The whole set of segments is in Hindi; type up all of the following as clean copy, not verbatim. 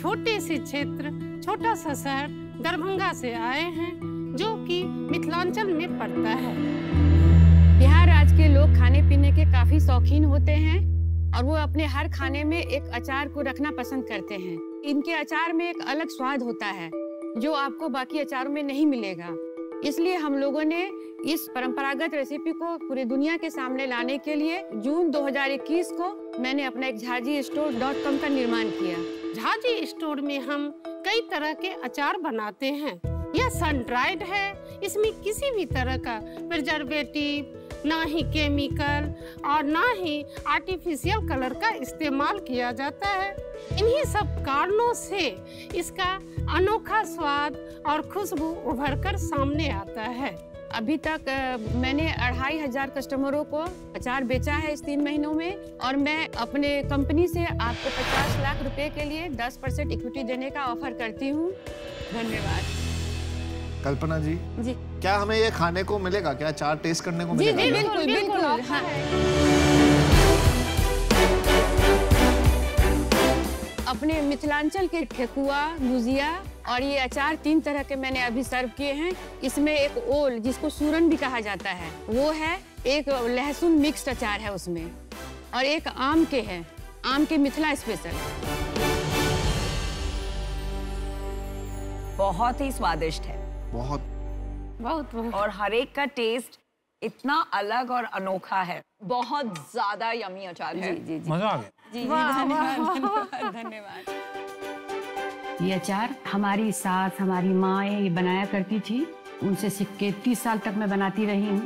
छोटे से क्षेत्र, छोटा सा शहर दरभंगा से आए हैं, जो कि मिथिलांचल में पड़ता है। बिहार राज्य के लोग खाने पीने के काफी शौकीन होते हैं और वो अपने हर खाने में एक अचार को रखना पसंद करते हैं। इनके अचार में एक अलग स्वाद होता है जो आपको बाकी अचारों में नहीं मिलेगा। इसलिए हम लोगों ने इस परंपरागत रेसिपी को पूरी दुनिया के सामने लाने के लिए जून 2021 को मैंने अपना एक jhajistore.com का निर्माण किया। झाजी स्टोर में हम कई तरह के अचार बनाते हैं। यह सन ड्राइड है, इसमें किसी भी तरह का प्रिजर्वेटिव, ना ही केमिकल और ना ही आर्टिफिशियल कलर का इस्तेमाल किया जाता है। इन्हीं सब कारणों से इसका अनोखा स्वाद और खुशबू उभर कर सामने आता है। अभी तक मैंने 2500 कस्टमरों को अचार बेचा है इस 3 महीनों में, और मैं अपने कंपनी से आपको 50 लाख रुपए के लिए 10% इक्विटी देने का ऑफर करती हूँ। धन्यवाद। कल्पना जी, क्या हमें ये खाने को मिलेगा? क्या अचार टेस्ट करने को मिलेगा? जी बिल्कुल बिल्कुल। हाँ। अपने मिथिलांचल के ठेकुआ, गुजिया और ये अचार 3 तरह के मैंने अभी सर्व किए हैं। इसमें एक ओल, जिसको सूरन भी कहा जाता है, वो है। एक लहसुन मिक्स्ड अचार है उसमें, और एक आम के है, आम के मिथिला स्पेशल। बहुत ही स्वादिष्ट है, बहुत बहुत बहुत। और हर एक का टेस्ट इतना अलग और अनोखा है। बहुत ज्यादा यमी अचार है। जी जी मजा आ गया। जी धन्यवाद धन्यवाद। ये अचार हमारी सास, हमारी माँ ये बनाया करती थी। उनसे सीख के 30 साल तक मैं बनाती रही हूँ।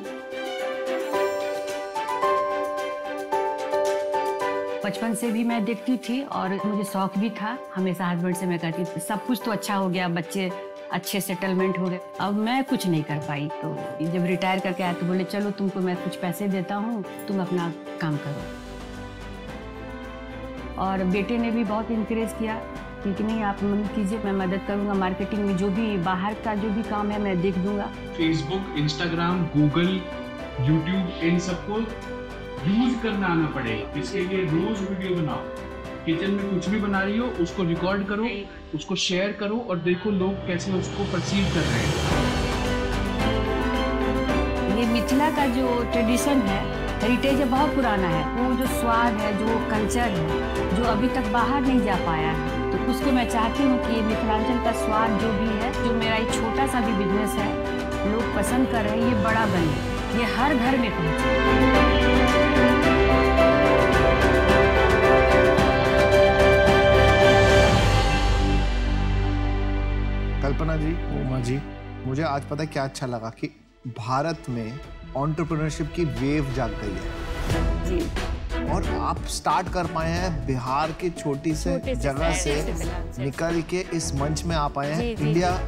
बचपन से भी मैं देखती थी और मुझे शौक भी था। हमेशा हस्बैंड से मैं कहती थी सब कुछ तो अच्छा हो गया, बच्चे अच्छे सेटलमेंट हो गए, अब मैं कुछ नहीं कर पाई। तो जब रिटायर करके आया तो बोले चलो तुमको मैं कुछ पैसे देता हूँ, तुम अपना काम करो। और बेटे ने भी बहुत इंकरेज किया कि नहीं आप मदद कीजिए, मैं मदद करूँगा। मार्केटिंग में जो भी बाहर का जो भी काम है मैं देख दूंगा। फेसबुक, इंस्टाग्राम, गूगल, यूट्यूब, इन सबको यूज करना आना पड़ेगा। इसके लिए रोज वीडियो बनाओ। किचन में कुछ भी बना रही हो उसको रिकॉर्ड करो, उसको शेयर करो और देखो लोग कैसे उसको परसीव कर रहे हैं। ये मिथिला का जो ट्रेडिशन है, हेरिटेज है, बहुत पुराना है। वो जो स्वाद है, जो कल्चर है, जो अभी तक बाहर नहीं जा पाया है, तो उसको मैं चाहती हूँ कि ये मिथिलांचल का स्वाद जो भी है, जो मेरा एक छोटा सा भी बिजनेस है, लोग पसंद कर रहे हैं, ये बड़ा बने, ये हर घर में पहुँचे। कल्पना जी, उमा जी, मुझे आज पता है क्या अच्छा लगा कि भारत में एंटरप्रेन्योरशिप की वेव जाग गई है जी। और आप स्टार्ट कर पाए हैं बिहार की छोटी से जगह से निकल के इस मंच में आ पाए हैं। India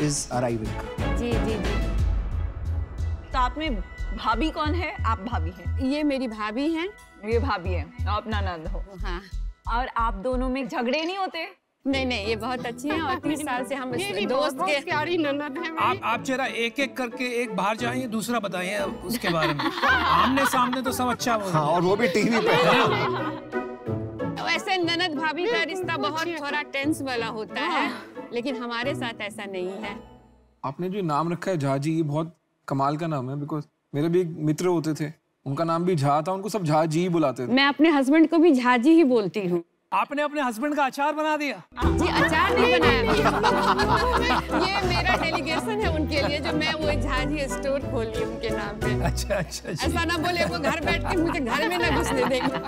is arriving. जी जी जी। तो आप में भाभी कौन है? आप भाभी हैं? ये मेरी भाभी हैं। ये भाभी है, आप ननद हो। हाँ। और आप दोनों में झगड़े नहीं होते? नहीं नहीं, ये बहुत अच्छी हैं और 30 साल से हम दोस्त के प्यारी ननद है। आप जरा एक एक करके एक बाहर जाइए, दूसरा बताइए उसके बारे में। आमने सामने तो सब अच्छा बोल। हाँ, और वो भी टीवी पे। वैसे ननद भाभी का रिश्ता बहुत थोड़ा टेंस वाला होता है, लेकिन हमारे साथ ऐसा नहीं है। आपने जो नाम रखा है झाजी, ये बहुत कमाल का नाम है। बिकॉज मेरे भी एक मित्र होते थे, उनका नाम भी झा था, उनको सब झाजी ही बुलाते थे। मैं अपने हस्बैंड को भी झाजी ही बोलती हूँ। आपने अपने हस्बैंड का अचार बना दिया? जी, अचार नहीं बनाया। ये मेरा डेलीगेशन है उनके लिए, जो मैं वो झाजी स्टोर खोली उनके नाम पे। अच्छा अच्छा। ऐसा ना बोले वो घर बैठ के मुझे घर में ना घुसने देंगे।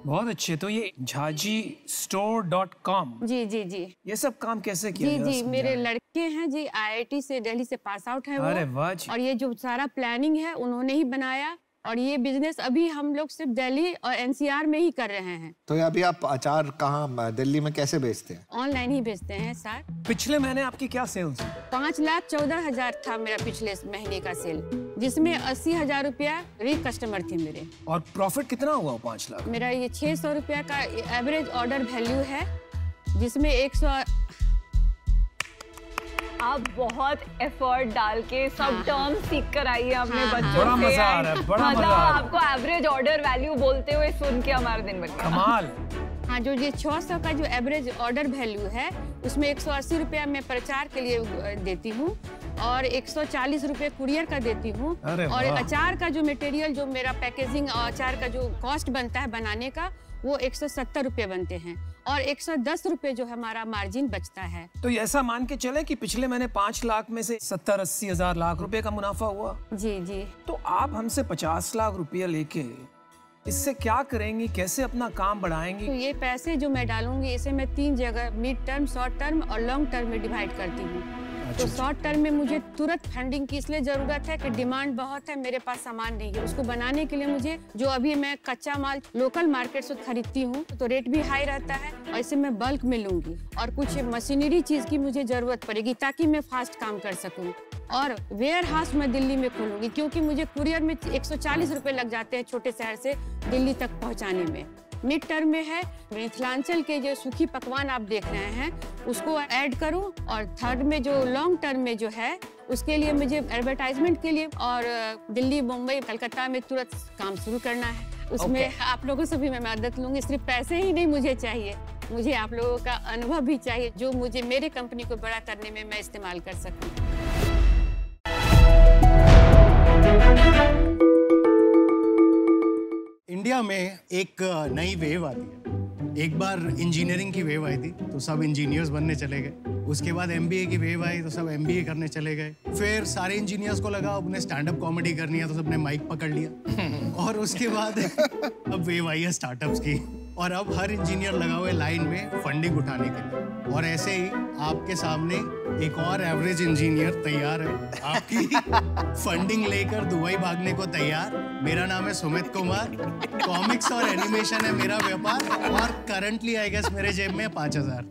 बहुत अच्छे। तो ये jhajistore.com, जी जी जी, ये सब काम कैसे किया? जी जी, मेरे लड़के हैं जी, IIT से दिल्ली से पास आउट है वो। अरे वाह जी। और ये जो सारा प्लानिंग है उन्होंने ही बनाया, और ये बिजनेस अभी हम लोग सिर्फ दिल्ली और NCR में ही कर रहे हैं। तो अभी आप अचार कहाँ दिल्ली में कैसे बेचते हैं? ऑनलाइन ही बेचते हैं सर। पिछले महीने आपकी क्या सेल्स? 5,14,000 था मेरा पिछले महीने का सेल, जिसमें 80,000 रुपया री कस्टमर थे मेरे। और प्रॉफिट कितना हुआ 5 लाख? मेरा ये 600 रुपया का एवरेज ऑर्डर वैल्यू है, जिसमें 100। आप बहुत एफर्ट डाल के सब टर्म्स सीख कर आई है अपने बच्चों से। बड़ा मजा आ रहा है, बड़ा मजा आ रहा है। आपको एवरेज ऑर्डर वैल्यू बोलते हुए सुन के हमारा दिन बन गया। कमाल। हाँ, जो ये 600 का जो एवरेज ऑर्डर वैल्यू है उसमें 180 रुपया मैं प्रचार के लिए देती हूँ और 140 रुपये कुरियर का देती हूँ। और अचार का जो मटेरियल, जो मेरा पैकेजिंग और अचार का जो कॉस्ट बनता है बनाने का, वो 170 रुपये बनते हैं और 110 रुपये जो हमारा मार्जिन बचता है। तो ऐसा मान के चले कि पिछले महीने 5 लाख में से 70-80 हजार लाख रुपए का मुनाफा हुआ। जी जी। तो आप हमसे 50 लाख रुपया लेके इससे क्या करेंगी, कैसे अपना काम बढ़ाएंगी? तो ये पैसे जो मैं डालूंगी इसे मैं 3 जगह मिड टर्म, शॉर्ट टर्म और लॉन्ग टर्म में डिवाइड करती हूँ। तो शॉर्ट टर्म में मुझे तुरंत फंडिंग की इसलिए जरूरत है कि डिमांड बहुत है, मेरे पास सामान नहीं है। उसको बनाने के लिए मुझे जो अभी मैं कच्चा माल लोकल मार्केट से खरीदती हूँ तो रेट भी हाई रहता है और इसे मैं बल्क में लूंगी और कुछ मशीनरी चीज की मुझे जरूरत पड़ेगी ताकि मैं फास्ट काम कर सकूँ। और वेयर हाउस मैं दिल्ली में खोलूंगी क्योंकि मुझे कुरियर में 140 रुपये लग जाते हैं छोटे शहर से दिल्ली तक पहुँचाने में। मिड टर्म में है मिथिलांचल के जो सूखी पकवान आप देख रहे हैं उसको ऐड करूं और थर्ड में जो लॉन्ग टर्म में जो है उसके लिए मुझे एडवर्टाइजमेंट के लिए और दिल्ली, मुंबई, कलकत्ता में तुरंत काम शुरू करना है। उसमें आप लोगों से भी मैं मदद लूंगी। सिर्फ पैसे ही नहीं मुझे चाहिए, मुझे आप लोगों का अनुभव भी चाहिए जो मुझे मेरे कंपनी को बड़ा करने में मैं इस्तेमाल कर सकूं। इंडिया में एक नई वेव आती है। एक बार इंजीनियरिंग की वेव आई थी तो सब इंजीनियर्स बनने चले गए। उसके बाद एमबीए की वेव आई तो सब एमबीए करने चले गए। फिर सारे इंजीनियर्स को लगा अब उन्हें स्टैंड अप कॉमेडी करनी है तो सबने माइक पकड़ लिया। और उसके बाद अब वेव आई है स्टार्टअप्स की और अब हर इंजीनियर लगा हुआ है लाइन में फंडिंग उठाने के लिए। और ऐसे ही आपके सामने एक और एवरेज इंजीनियर तैयार है आपकी फंडिंग लेकर दुबई भागने को तैयार। मेरा नाम है सुमित कुमार, कॉमिक्स और एनिमेशन है मेरा व्यापार और करंटली आई गेस मेरे जेब में 5000।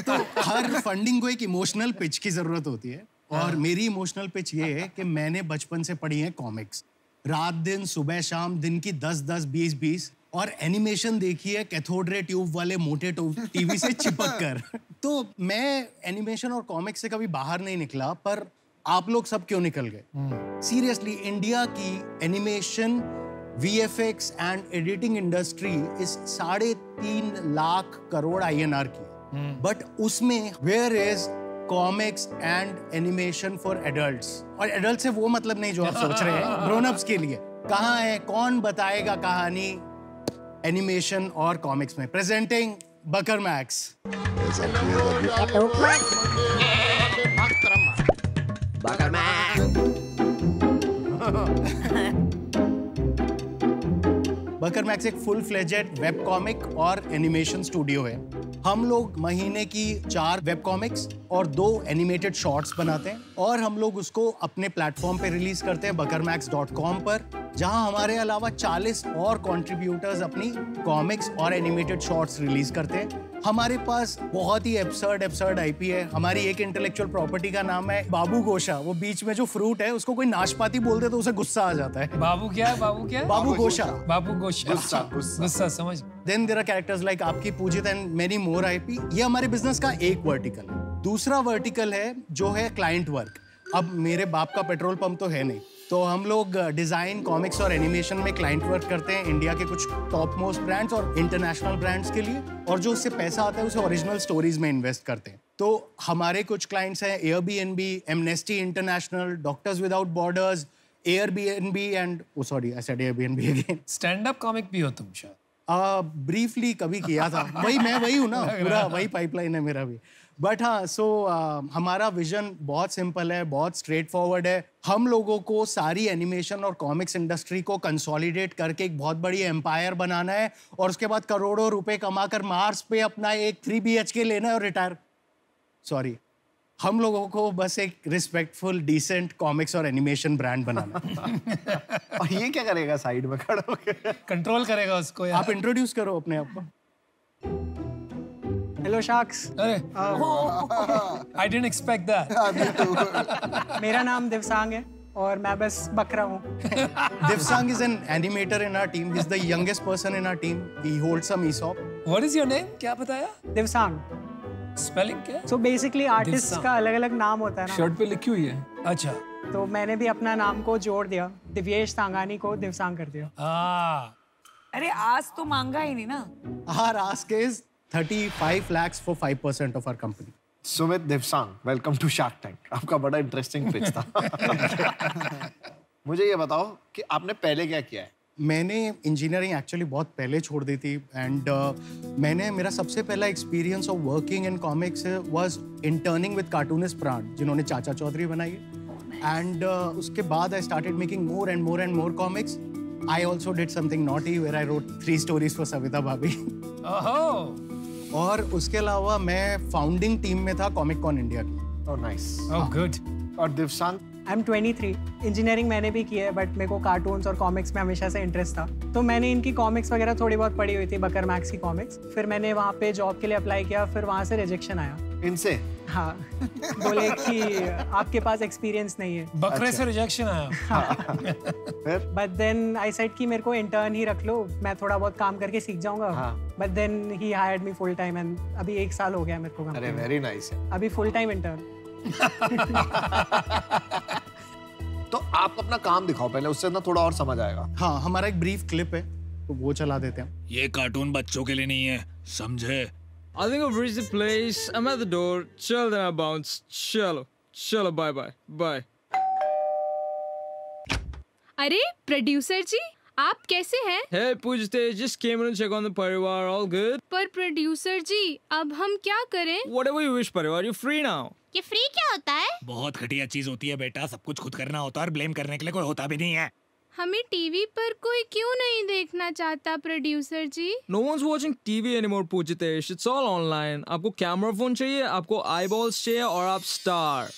तो हर फंडिंग को एक इमोशनल पिच की जरूरत होती है और मेरी इमोशनल पिच ये है कि मैंने बचपन से पढ़ी है कॉमिक्स। रात दिन, सुबह शाम, दिन की 10-10, 20-20 और एनिमेशन देखी है कैथोड रे ट्यूब वाले मोटे टीवी से चिपक कर। तो मैं एनिमेशन और कॉमिक्स से कभी बाहर नहीं निकला, पर आप लोग सब क्यों निकल गए? सीरियसली, इंडिया की animation, VFX and editing industry इस 3.5 लाख करोड़ INR की, बट उसमें where is comics and animation for adults? और एडल्ट से वो मतलब नहीं जो आप सोच रहे हैं, ग्रोन अप्स के लिए। कहाँ है? कौन बताएगा कहानी एनिमेशन और कॉमिक्स में? प्रेजेंटिंग बकर मैक्स। बकर मैक्स एक फुल फ्लेजेड वेब कॉमिक और एनिमेशन स्टूडियो है। हम लोग महीने की 4 वेब कॉमिक्स और 2 एनिमेटेड शॉर्ट्स बनाते हैं और हम लोग उसको अपने प्लेटफॉर्म पे रिलीज करते हैं buckermax.com पर, जहां हमारे अलावा 40 और कंट्रीब्यूटर्स अपनी कॉमिक्स और एनिमेटेड शॉर्ट्स रिलीज करते हैं। हमारे पास बहुत ही एब्सर्ड IP है। हमारी एक इंटेलेक्चुअल प्रॉपर्टी का नाम है बाबू गोशा। वो बीच में जो फ्रूट है उसको कोई नाशपाती बोल दे तो उसे गुस्सा आ जाता है। बाबू क्या है? बाबू क्या है? बाबू गोशा। बाबू गोशा। गुस्सा समझ। Then there are characters like आपकी पूजित एंड मेनी मोर IP। ये हमारे बिजनेस का एक वर्टिकल है। दूसरा वर्टिकल है जो है क्लाइंट वर्क। अब मेरे बाप का पेट्रोल पंप तो है नहीं, तो हम लोग डिजाइन, कॉमिक्स और एनिमेशन में क्लाइंट वर्क करते हैं इंडिया के कुछ टॉप मोस्ट ब्रांड्स और इंटरनेशनल ब्रांड्स के लिए, और जो उससे पैसा आता है उसे ओरिजिनल स्टोरीज में इन्वेस्ट करते हैं। तो हमारे कुछ क्लाइंट्स हैं Airbnb, amnesty international, doctors without borders, Airbnb and sorry I said Airbnb again. Stand up comic भी हो तुम शायद? ब्रीफली कभी किया था। मैं वही हूँ ना, पूरा वही पाइपलाइन है मेरा भी। बट हाँ, हमारा विजन बहुत सिंपल है, बहुत स्ट्रेट फॉरवर्ड है। हम लोगों को सारी एनिमेशन और कॉमिक्स इंडस्ट्री को कंसोलिडेट करके एक बहुत बड़ी एम्पायर बनाना है और उसके बाद करोड़ों रुपए कमाकर मार्स पे अपना एक 3 BHK लेना है और रिटायर। सॉरी, हम लोगों को बस एक रिस्पेक्टफुल, डिसेंट कॉमिक्स और एनिमेशन ब्रांड बनाना। और ये क्या करेगा साइड में खड़ा होकर? कंट्रोल करेगा उसको यार। आप इंट्रोड्यूस करो अपने आप को। Hello sharks. अरे I didn't expect that. मेरा नाम दिवसांग है और मैं बस बकरा हूँ। Divsang is an animator in our team. He's the youngest person in our team. He holds some ESOP. What is your name? क्या बताया? दिवसांग। स्पेलिंग क्या? So basically आर्टिस्ट का अलग-अलग नाम होता है ना। शर्ट पे लिखी हुई है। अच्छा। तो मैंने भी अपना नाम को जोड़ दिया, दिव्येश सांगानी को दिवसांग कर दिया। अरे आज तो मांगा ही नहीं ना। Our ask is 35 lakhs for 5% of our company. Sumit Devsang, welcome to Shark Tank. आपका बड़ा इंटरेस्टिंग पिच था। मुझे ये बताओ कि आपने पहले क्या किया है? मैंने इंजीनियरिंग एक्चुअली बहुत पहले छोड़ दी थी एंड मेरा सबसे पहला experience of working in comics was interning with cartoonist Pran, जिन्होंने चाचा चौधरी बनाई है। एंड उसके बाद I started making more and more comics. I also did something naughty where I wrote 3 stories for Savita Bhabhi. और उसके अलावा मैं फाउंडिंग टीम में था कॉमिक कॉन इंडिया की। Oh nice, oh good. और दिवसांग? I am 23। इंजीनियरिंग मैंने भी की है बट मेरे को कार्टून्स और कॉमिक्स में हमेशा से इंटरेस्ट था, तो मैंने इनकी कॉमिक्स वगैरह थोड़ी बहुत पढ़ी हुई थी, बकर मैक्स की कॉमिक्स। फिर मैंने वहाँ पे जॉब के लिए अप्लाई किया, फिर वहाँ से रिजेक्शन आया। इनसे? हाँ, बोले कि आपके पास एक्सपीरियंस नहीं है। बकरे से रिजेक्शन आया। फिर? बट देन आई सेड कि मेरे को इंटर्न ही रख लो, मैं थोड़ा बहुत काम करके सीख जाऊंगा। But then he hired me full time and अभी 1 साल हो गया मेरे को। अरे वेरी नाइस है। अभी फुल टाइम इंटर्न। तो आप अपना काम दिखाओ पहले, उससे ना थोड़ा और समझ आएगा। हाँ, हमारा एक ब्रीफ क्लिप है तो वो चला देते हैं। ये कार्टून बच्चों के लिए नहीं है, समझे? I think I've reached the place. I'm at the door. Chill, then I bounce. Chalo, bye bye. Bye. अरे प्रोड्यूसर जी, आप कैसे हैं? Hey, Pujite, just came in to check on the Parivar. All good? पर प्रोड्यूसर जी, अब हम क्या करें? Whatever you wish, Parivar. You're free now. ये फ्री क्या होता है? बहुत घटिया चीज होती है बेटा, सब कुछ खुद करना होता है और ब्लेम करने के लिए कोई होता भी नहीं है। हमें टीवी पर कोई क्यों नहीं देखना चाहता producer ji? No one's watching TV anymore, Pujitesh. It's all online. आपको कैमरा फोन चाहिए, आपको eyeballs चाहिए और आप star.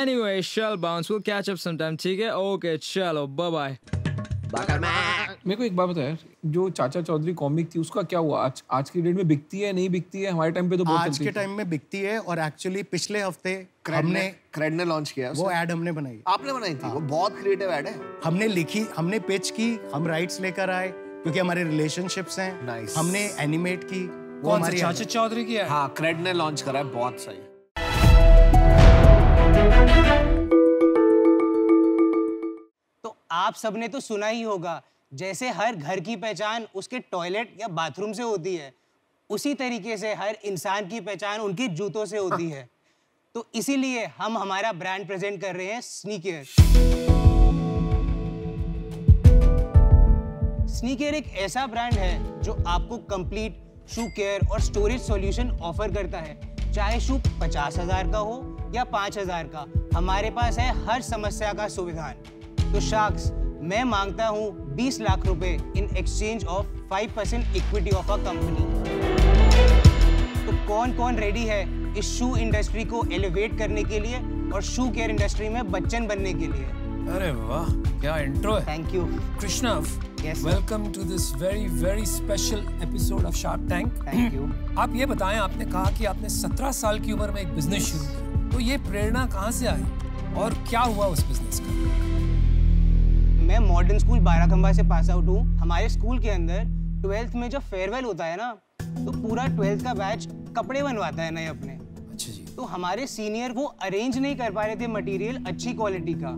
Anyway, shall bounce. We'll catch up sometime. ठीक है? Okay, चलो, bye bye. मेरे को एक बात बता यार, जो चाचा चौधरी कॉमिक थी उसका क्या हुआ? आज की डेट में बिकती है, नहीं बिकती है? हमारे टाइम पे तो बहुत आज के टाइम में बिकती है और एक्चुअली पिछले हफ्ते हमने क्रेड ने लॉन्च किया वो एड हमने बनाई। आपने बनाई थी? वो बहुत क्रिएटिव एड है। हमने लिखी, हमने पिच की, हम राइट्स लेकर आए क्योंकि हमारे रिलेशनशिप्स हैं। नाइस। हमने एनिमेट की। वो हमारी चाचा चौधरी की है। हाँ, क्रेड ने लॉन्च करा है, बहुत सही। तो आप सबने तो सुना ही होगा, जैसे हर घर की पहचान उसके टॉयलेट या बाथरूम से होती है, उसी तरीके से हर इंसान की पहचान उनके जूतों से होती है। तो इसीलिए हम हमारा ब्रांड प्रेजेंट कर रहे हैं स्नीकर। स्नीकर एक ऐसा ब्रांड है जो आपको कंप्लीट शू केयर और स्टोरेज सॉल्यूशन ऑफर करता है। चाहे शू 50,000 का हो या 5,000 का, हमारे पास है हर समस्या का सुविधान। तो शार्क्स, मैं मांगता हूँ 20 लाख रुपए in exchange of 5% equity of a company. तो कौन कौन रेडी है इस शू इंडस्ट्री को एलिवेट करने के लिए और शू केयर इंडस्ट्री में बच्चन बनने के लिए? अरे वाह, क्या इंट्रो है। Thank you Krishna. Yes, welcome to this very special episode of Shark Tank. Thank you. आप ये बताएं, आपने कहा कि आपने 17 साल की उम्र में एक बिजनेस शुरू किया, तो ये प्रेरणा कहाँ से आई और क्या हुआ उस बिजनेस का? मैं मॉडर्न स्कूल बाराखंबा से पास आउट हूँ। हमारे स्कूल के अंदर 12th में जब फेयरवेल होता है ना, तो पूरा 12th का बैच कपड़े बनवाता है नए अपने। अच्छा जी। तो हमारे सीनियर वो अरेंज नहीं कर पा रहे थे मटेरियल अच्छी क्वालिटी का,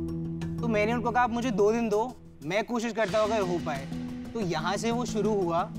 तो मैंने उनको कहा आप मुझे 2 दिन दो, मैं कोशिश करता हूँ अगर हो पाए। तो यहाँ से वो शुरू हुआ।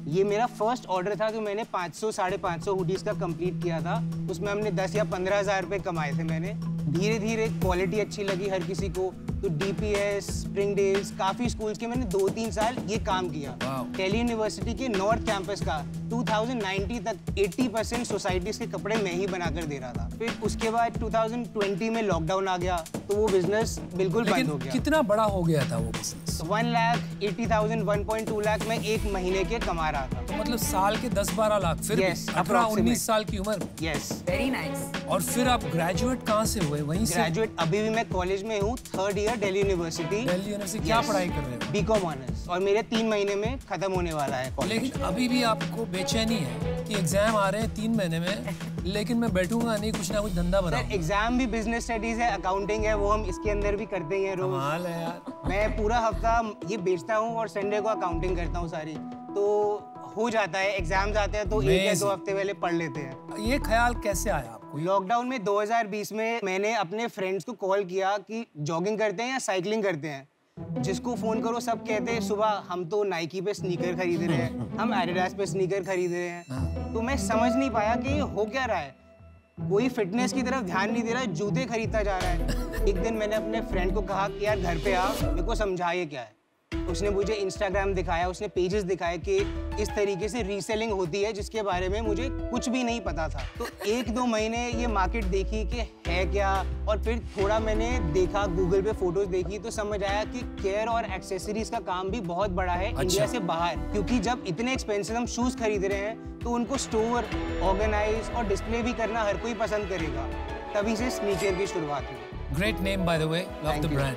ये मेरा फर्स्ट ऑर्डर था, तो मैंने 500-550 हुडीज का कंप्लीट किया था। उसमें हमने 10 या 15,000 रुपये कमाए थे मैंने। धीरे धीरे क्वालिटी अच्छी लगी हर किसी को, तो DPS, स्प्रिंगडेल्स, काफ़ी स्कूल्स के मैंने 2-3 साल ये काम किया। दिल्ली यूनिवर्सिटी के नॉर्थ कैंपस का 2090 तक 80% सोसाइटीज़ के कपड़े मैं ही बनाकर दे रहा था। फिर उसके बाद 2020 में लॉकडाउन आ गया, तो वो बिजनेस बिल्कुल बंद हो गया। कितना बड़ा हो गया था वो बिजनेस? 1,80,000, 1.2 लाख में एक महीने के कमा रहा था। तो मतलब साल के 10-12 लाख। फिर 18-19 साल की उम्र में। Yes, very nice. और फिर आप ग्रेजुएट कहाँ से हुए? वहीं से? ग्रेजुएट अभी भी मैं कॉलेज में हूँ, 3rd year Delhi university. Delhi university क्या पढ़ाई कर रहे हो? BCom ऑनर्स, और मेरे 3 महीने में खत्म होने वाला है कॉलेज। लेकिन अभी भी आपको बेचैनी है कि एग्जाम आ रहे हैं 3 महीने में, लेकिन मैं बैठूंगा नहीं, कुछ ना कुछ धंधा बनाऊंगा। एग्जाम भी बिजनेस स्टडीज है, अकाउंटिंग है, वो हम इसके अंदर भी करते हैं रोज। कमाल है यार। मैं पूरा हफ्ता ये बेचता हूँ और संडे को अकाउंटिंग करता हूँ सारी, तो हो जाता है। एग्जाम्स आते हैं तो 1 या 2 हफ्ते पहले पढ़ लेते हैं। ये ख्याल कैसे आया आपको? लॉकडाउन में 2020 में मैंने अपने फ्रेंड्स को कॉल किया कि जॉगिंग करते हैं या साइकिलिंग करते हैं। जिसको फोन करो सब कहते हैं सुबह हम तो नाइकी पे स्नीकर खरीद रहे हैं, हम एडिडास पे स्नीकर खरीद रहे हैं। तो मैं समझ नहीं पाया कि ये हो क्या रहा है। कोई फिटनेस की तरफ ध्यान नहीं दे रहा है, जूते खरीदता जा रहा है। एक दिन मैंने अपने फ्रेंड को कहा कि यार घर पे आ, मेरे को समझा ये क्या है। उसने मुझे इंस्टाग्राम दिखाया, उसने पेजेस दिखाए कि इस तरीके से रीसेलिंग होती है, जिसके बारे में मुझे कुछ भी नहीं पता था। तो 1-2 महीने ये मार्केट देखी कि है क्या, और फिर थोड़ा मैंने देखा, गूगल पे फोटोज देखी, तो समझ आया कि केयर और एक्सेसरीज का काम भी बहुत बड़ा है इंडिया से बाहर। क्योंकि जब इतने एक्सपेंसिव हम शूज खरीद रहे हैं तो उनको स्टोर, ऑर्गेनाइज और डिस्प्ले भी करना हर कोई पसंद करेगा। तभी से स्नीकर की शुरुआत हुई। Great name by the way, love the brand.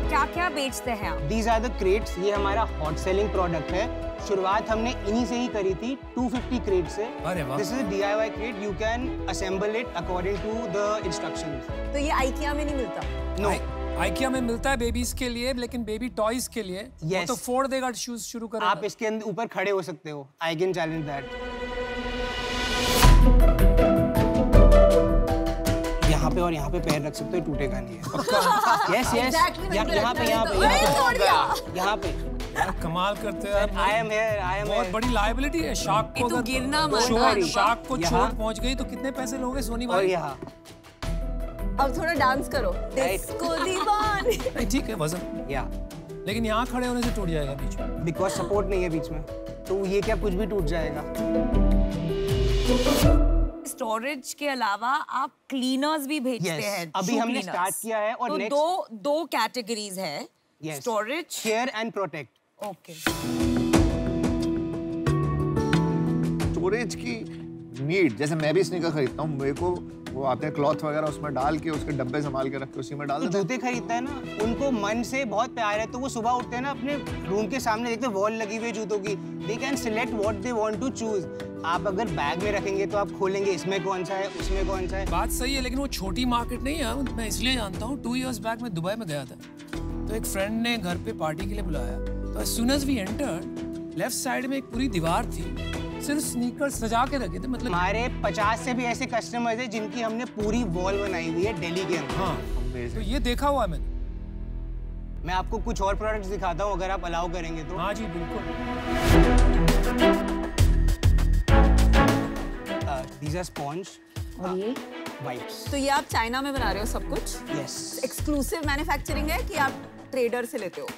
क्या क्या बेचते हैं आप? These are the crates, ये हमारा हॉट सेलिंग प्रोडक्ट है। शुरुआत हमने इन्हीं से ही करी थी, 250 क्रेट से। अरे वाह। This is a DIY crate, you can assemble it according to the instructions. तो ये IKEA में नहीं मिलता? No. IKEA में मिलता है बेबीज के लिए, लेकिन बेबी टॉयज के लिए वो तो फोड़ देगा शूज शुरू करेगा। आप इसके अंदर ऊपर खड़े हो सकते हो। I can challenge that. यहाँ पे और यहाँ पे पैर रख सकते हो, टूटेगा नहीं है। Yes, yes. यहाँ पे। कमाल करते हैं। I am here. बहुत बड़ी लायबिलिटी है। शार्क को शार्क को चोट पहुंच गई तो कितने पैसे लोगे सोनी भाई? और यहाँ। अब थोड़ा डांस करो। डिस्को दीवानी। नहीं ठीक है, वजन। या। लेकिन यहाँ खड़े होने से टूट जाएगा बीच में। बिकॉज सपोर्ट नहीं है बीच में, तो ये क्या कुछ भी टूट जाएगा। स्टोरेज के अलावा आप क्लीनर्स भी भेजते हैं। अभी हमने स्टार्ट किया है और तो दो कैटेगरीज है, storage, care and protect. Okay. Storage की नीड, जैसे मैं भी स्नीकर खरीदता हूँ, मेरे को वो आते हैं क्लॉथ वगैरह, उसमें डाल के उसके डब्बे संभाल के रख के उसी में डाल देते हैं। जूते खरीदता है ना, उनको मन से बहुत प्यार है, तो वो सुबह उठते हैं ना, अपने रूम के सामने देखते हैं वॉल लगी हुई है जूतों की, they can select what they want to choose. आप अगर बैग में रखेंगे तो आप खोलेंगे इसमें कौन सा है, उसमें कौन सा है। बात सही है, लेकिन वो छोटी मार्केट नहीं है। मैं इसलिए जानता हूँ, 2 years बैक मैं दुबई में गया था, तो एक फ्रेंड ने घर पे पार्टी के लिए बुलाया, तो as soon as we entered, left side में एक पूरी दीवार थी, सिर्फ स्नीकर सजा के रखे थे। मतलब हमारे 50 से भी ऐसे कस्टमर्स हैं जिनकी हमने पूरी वॉल बनाई हुई है दिल्ली के अंदर। हाँ, तो ये देखा हुआ है मैंने। मैं आपको कुछ और प्रोडक्ट्स दिखाता हूँ अगर आप अलाउ करेंगे तो। हाँ जी बिल्कुल। These are sponge और ये wipes। तो ये आप चाइना में बना रहे हो सब कुछ? Yes। एक्सक्लूसिव मैन्युफैक्चरिंग है कि आप ट्रेडर से लेते हो?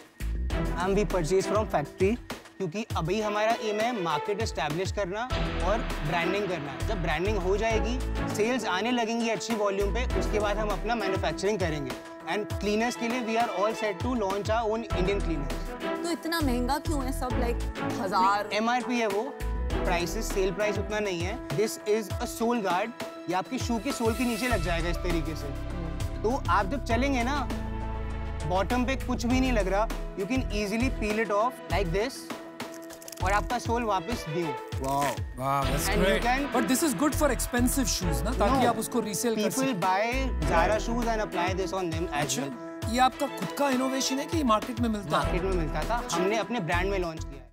हम भी परचेज फ्रॉम फैक्ट्री, क्योंकि अभी हमारा एम है मार्केट एस्टैब्लिश करना और ब्रांडिंग करना। जब ब्रांडिंग हो जाएगी, सेल्स आने लगेंगी अच्छी वॉल्यूम पे, उसके बाद हम अपना मैन्युफैक्चरिंग करेंगे। एंड क्लीनर्स के लिए we are all set to launch our own Indian cleaners. तो इतना महंगा क्यों है सब? लाइक 1000 MRP है वो, प्राइसेस सेल प्राइस उतना नहीं है। This is a sole guard, ये आपकी शू के सोल के नीचे लग जाएगा इस तरीके से। तो आप जब चलेंगे ना, बॉटम पे कुछ भी नहीं लग रहा, you can easily peel it of like this, और आपका सोल वापस new. Wow, that's great. But this is good for expensive shoes ना, ताकि आप उसको रीसेल कर सकें। People buy Zara shoes and apply this on them as well. ये आपका खुद का इनोवेशन है कि मार्केट में मिलता है? मार्केट में मिलता था, हमने अपने ब्रांड में लॉन्च किया है।